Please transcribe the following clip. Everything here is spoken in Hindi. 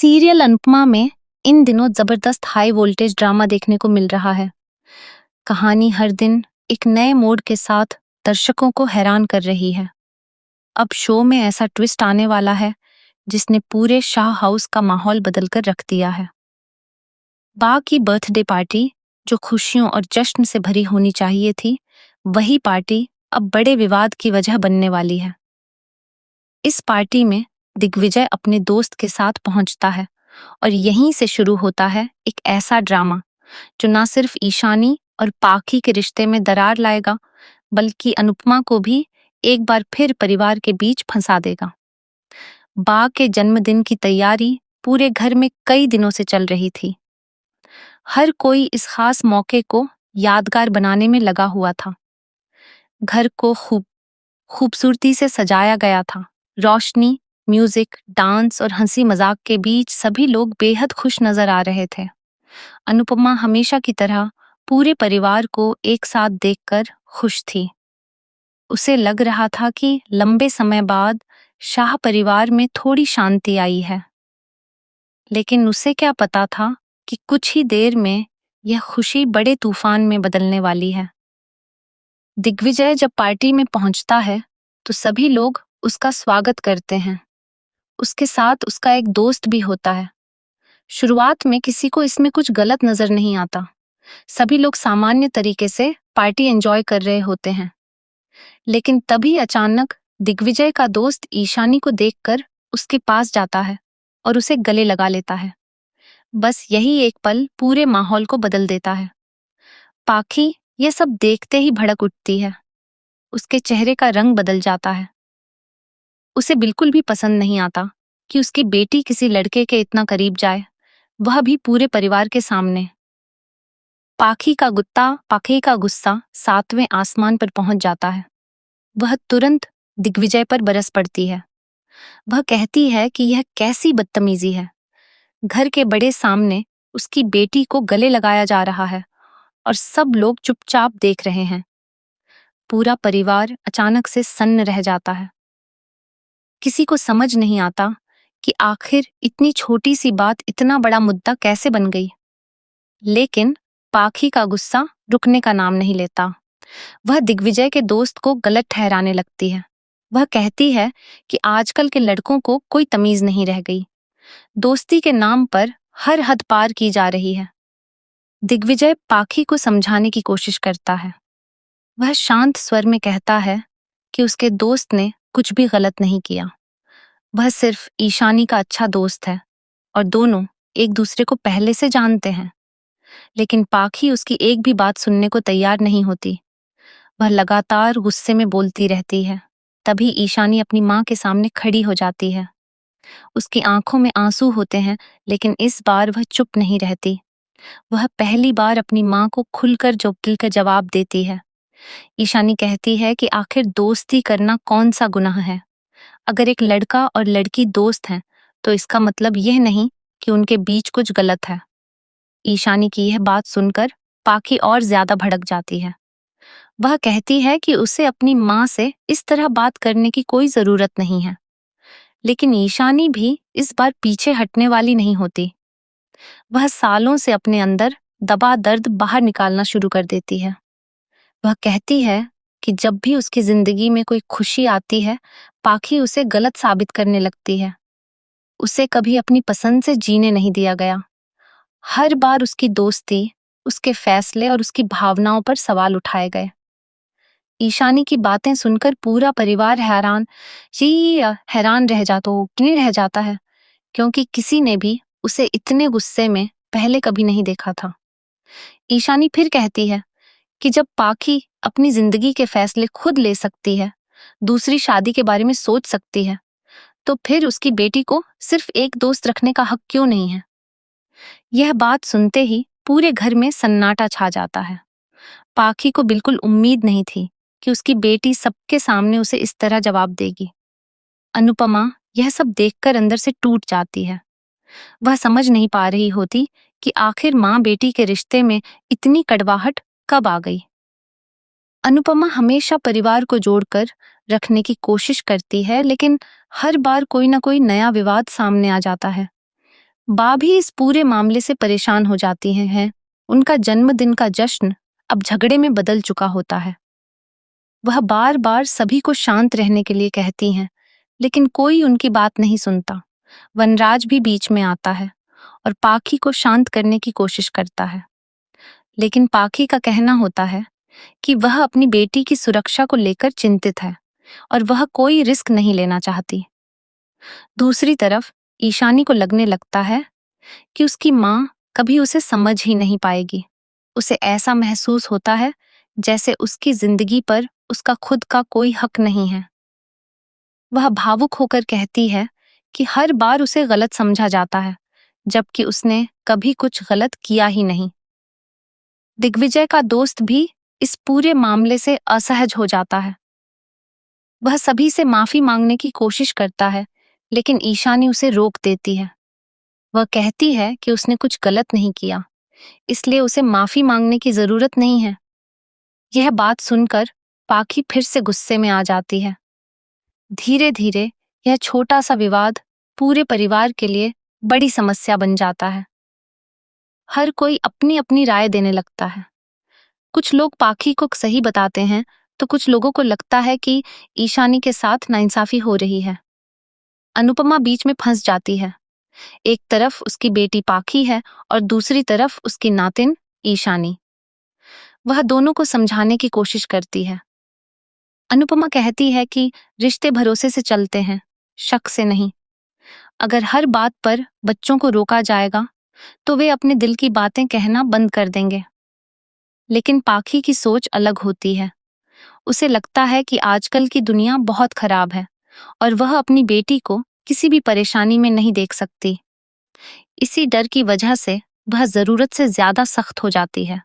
सीरियल अनुपमा में इन दिनों जबरदस्त हाई वोल्टेज ड्रामा देखने को मिल रहा है। कहानी हर दिन एक नए मोड़ के साथ दर्शकों को हैरान कर रही है। अब शो में ऐसा ट्विस्ट आने वाला है जिसने पूरे शाह हाउस का माहौल बदलकर रख दिया है। बा की बर्थडे पार्टी जो खुशियों और जश्न से भरी होनी चाहिए थी, वही पार्टी अब बड़े विवाद की वजह बनने वाली है। इस पार्टी में दिग्विजय अपने दोस्त के साथ पहुंचता है और यहीं से शुरू होता है एक ऐसा ड्रामा जो ना सिर्फ ईशानी और पाखी के रिश्ते में दरार लाएगा, बल्कि अनुपमा को भी एक बार फिर परिवार के बीच फंसा देगा। बा के जन्मदिन की तैयारी पूरे घर में कई दिनों से चल रही थी। हर कोई इस खास मौके को यादगार बनाने में लगा हुआ था। घर को खूबसूरती से सजाया गया था। रोशनी, म्यूजिक, डांस और हंसी मजाक के बीच सभी लोग बेहद खुश नजर आ रहे थे। अनुपमा हमेशा की तरह पूरे परिवार को एक साथ देखकर खुश थी। उसे लग रहा था कि लंबे समय बाद शाह परिवार में थोड़ी शांति आई है। लेकिन उसे क्या पता था कि कुछ ही देर में यह खुशी बड़े तूफान में बदलने वाली है। दिग्विजय जब पार्टी में पहुंचता है तो सभी लोग उसका स्वागत करते हैं। उसके साथ उसका एक दोस्त भी होता है। शुरुआत में किसी को इसमें कुछ गलत नजर नहीं आता। सभी लोग सामान्य तरीके से पार्टी एंजॉय कर रहे होते हैं। लेकिन तभी अचानक दिग्विजय का दोस्त ईशानी को देखकर उसके पास जाता है और उसे गले लगा लेता है। बस यही एक पल पूरे माहौल को बदल देता है। पाखी ये सब देखते ही भड़क उठती है। उसके चेहरे का रंग बदल जाता है। उसे बिल्कुल भी पसंद नहीं आता कि उसकी बेटी किसी लड़के के इतना करीब जाए, वह भी पूरे परिवार के सामने। पाखी का गुस्सा 7वें आसमान पर पहुंच जाता है। वह तुरंत दिग्विजय पर बरस पड़ती है। वह कहती है कि यह कैसी बदतमीजी है। घर के बड़े सामने उसकी बेटी को गले लगाया जा रहा है और सब लोग चुपचाप देख रहे हैं। पूरा परिवार अचानक से सन्न रह जाता है। किसी को समझ नहीं आता कि आखिर इतनी छोटी सी बात इतना बड़ा मुद्दा कैसे बन गई। लेकिन पाखी का गुस्सा रुकने का नाम नहीं लेता। वह दिग्विजय के दोस्त को गलत ठहराने लगती है। वह कहती है कि आजकल के लड़कों को कोई तमीज नहीं रह गई। दोस्ती के नाम पर हर हद पार की जा रही है। दिग्विजय पाखी को समझाने की कोशिश करता है। वह शांत स्वर में कहता है कि उसके दोस्त ने कुछ भी गलत नहीं किया। वह सिर्फ ईशानी का अच्छा दोस्त है और दोनों एक दूसरे को पहले से जानते हैं। लेकिन पाखी उसकी एक भी बात सुनने को तैयार नहीं होती। वह लगातार गुस्से में बोलती रहती है। तभी ईशानी अपनी माँ के सामने खड़ी हो जाती है। उसकी आंखों में आंसू होते हैं, लेकिन इस बार वह चुप नहीं रहती। वह पहली बार अपनी माँ को खुलकर दिल जवाब देती है। ईशानी कहती है कि आखिर दोस्ती करना कौन सा गुनाह है। अगर एक लड़का और लड़की दोस्त हैं, तो इसका मतलब यह नहीं कि उनके बीच कुछ गलत है। ईशानी की यह बात सुनकर पाखी और ज्यादा भड़क जाती है। वह कहती है कि उसे अपनी माँ से इस तरह बात करने की कोई जरूरत नहीं है। लेकिन ईशानी भी इस बार पीछे हटने वाली नहीं होती। वह सालों से अपने अंदर दबा दर्द बाहर निकालना शुरू कर देती है। वह कहती है कि जब भी उसकी जिंदगी में कोई खुशी आती है, पाखी उसे गलत साबित करने लगती है। उसे कभी अपनी पसंद से जीने नहीं दिया गया। हर बार उसकी दोस्ती, उसके फैसले और उसकी भावनाओं पर सवाल उठाए गए। ईशानी की बातें सुनकर पूरा परिवार हैरान रह जाता है, क्योंकि किसी ने भी उसे इतने गुस्से में पहले कभी नहीं देखा था। ईशानी फिर कहती है कि जब पाखी अपनी जिंदगी के फैसले खुद ले सकती है, दूसरी शादी के बारे में सोच सकती है, तो फिर उसकी बेटी को सिर्फ एक दोस्त रखने का हक क्यों नहीं है। यह बात सुनते ही पूरे घर में सन्नाटा छा जाता है। पाखी को बिल्कुल उम्मीद नहीं थी कि उसकी बेटी सबके सामने उसे इस तरह जवाब देगी। अनुपमा यह सब देखकर अंदर से टूट जाती है। वह समझ नहीं पा रही होती कि आखिर माँ बेटी के रिश्ते में इतनी कड़वाहट कब आ गई। अनुपमा हमेशा परिवार को जोड़कर रखने की कोशिश करती है, लेकिन हर बार कोई ना कोई नया विवाद सामने आ जाता है। बा भी इस पूरे मामले से परेशान हो जाती हैं। उनका जन्मदिन का जश्न अब झगड़े में बदल चुका होता है। वह बार बार सभी को शांत रहने के लिए कहती हैं, लेकिन कोई उनकी बात नहीं सुनता। वनराज भी बीच में आता है और पाखी को शांत करने की कोशिश करता है, लेकिन पाखी का कहना होता है कि वह अपनी बेटी की सुरक्षा को लेकर चिंतित है और वह कोई रिस्क नहीं लेना चाहती। दूसरी तरफ ईशानी को लगने लगता है कि उसकी माँ कभी उसे समझ ही नहीं पाएगी। उसे ऐसा महसूस होता है जैसे उसकी जिंदगी पर उसका खुद का कोई हक नहीं है। वह भावुक होकर कहती है कि हर बार उसे गलत समझा जाता है, जबकि उसने कभी कुछ गलत किया ही नहीं। दिग्विजय का दोस्त भी इस पूरे मामले से असहज हो जाता है। वह सभी से माफी मांगने की कोशिश करता है, लेकिन ईशानी उसे रोक देती है। वह कहती है कि उसने कुछ गलत नहीं किया, इसलिए उसे माफी मांगने की जरूरत नहीं है। यह बात सुनकर पाखी फिर से गुस्से में आ जाती है। धीरे धीरे यह छोटा सा विवाद पूरे परिवार के लिए बड़ी समस्या बन जाता है। हर कोई अपनी अपनी राय देने लगता है। कुछ लोग पाखी को सही बताते हैं, तो कुछ लोगों को लगता है कि ईशानी के साथ नाइंसाफी हो रही है। अनुपमा बीच में फंस जाती है। एक तरफ उसकी बेटी पाखी है और दूसरी तरफ उसकी नातिन ईशानी। वह दोनों को समझाने की कोशिश करती है। अनुपमा कहती है कि रिश्ते भरोसे से चलते हैं, शक से नहीं। अगर हर बात पर बच्चों को रोका जाएगा तो वे अपने दिल की बातें कहना बंद कर देंगे। लेकिन पाखी की सोच अलग होती है। उसे लगता है कि आजकल की दुनिया बहुत खराब है और वह अपनी बेटी को किसी भी परेशानी में नहीं देख सकती। इसी डर की वजह से वह जरूरत से ज्यादा सख्त हो जाती है।